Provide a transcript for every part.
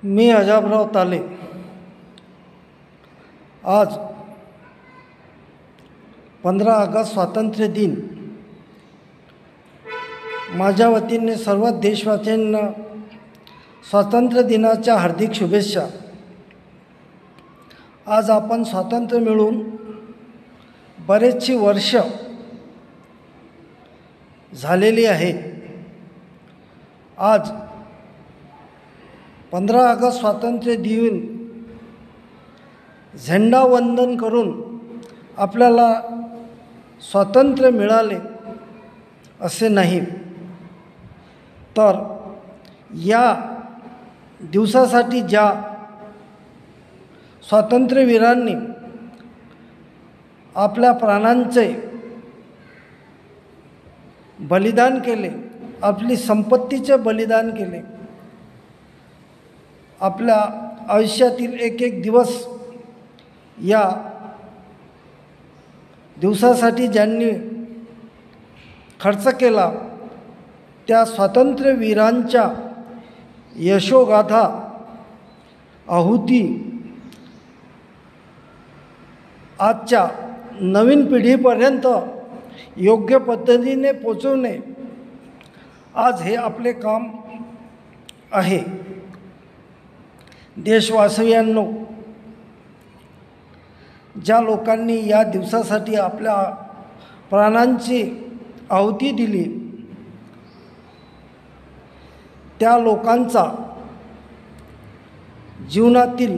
मी अजाबराव ताले आज 15 ऑगस्ट स्वातंत्र्य दिन माझ्या वतीने सर्व देशवासियांना स्वातंत्र्य दिनाच्या हार्दिक शुभेच्छा। आज आपण स्वातंत्र्य मिळून बरेचशी वर्ष झालेली आहेत। आज 15 ऑगस्ट स्वातंत्र्य दिन झेंडा वंदन करून आपल्याला स्वातंत्र्य मिळाले असे नाही, तर या दिवसासाठी ज्या स्वातंत्र्यवीरांनी आपल्या प्राणांचे बलिदान केले, आपली संपत्तीचे बलिदान केले, आपल्या आयुष्यातील एक एक दिवस या दिवसासाठी ज्यांनी खर्च केला, त्या स्वातंत्र्यवीरांच्या यशोगाथा आहुती आजच्या नवीन पिढीपर्यंत योग्य पद्धतीने पोचवणे आज हे आपले काम आहे। देशवासियांनो, ज्या लोकांनी या दिवसासाठी आपल्या प्राणांची आहुती दिली, त्या लोकांचा जीवनातील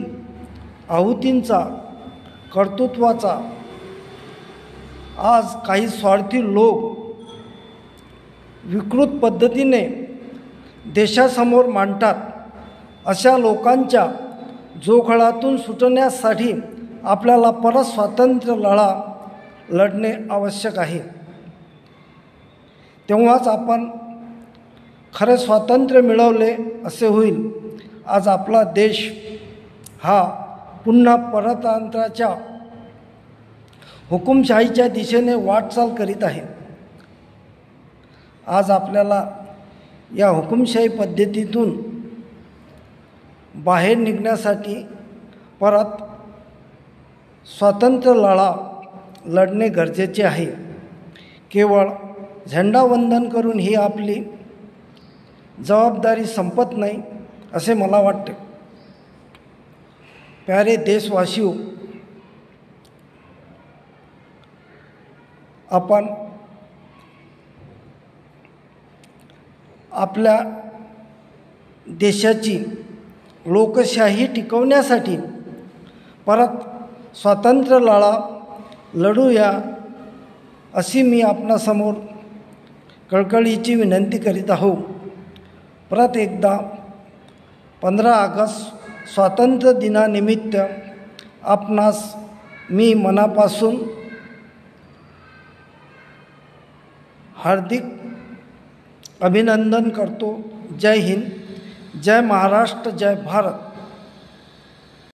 आहुतींचा, कर्तृत्वाचा आज काही स्वार्थी लोक विकृत पद्धतीने देशासमोर मांडतात। अशा लोकांच्या जोखडातून सुटण्यासाठी आपल्याला परत स्वातंत्र्य लढा लढणे आवश्यक आहे। तेव्हाच आपण खरे स्वातंत्र्य मिळवले असे होईल। आज आपला देश हा पुन्हा परतंत्राच्या हुकुमशाहीच्या दिशेने वाटचाल करीत आहे। आज आपल्याला या हुकुमशाही पद्धतीतून बाहेर निघण्यासाठी परत स्वातंत्र्य लढा लढणे गरजेचे आहे। केवळ झेंडा वंदन करून ही आपली जबाबदारी संपत नाही असे मला वाटते। प्यारे देशवासियो, आपण आपल्या देशाची लोकशाही टिकवण्यासाठी परत स्वातंत्र्य लढा लढूया अशी मी आपणासमोर कळकळीची विनंती करीत आहो। परत एकदा 15 ऑगस्ट स्वातंत्र्य दिनानिमित्त आपणास मी मनापासून हार्दिक अभिनंदन करतो। जय हिंद, जय महाराष्ट्र, जय भारत।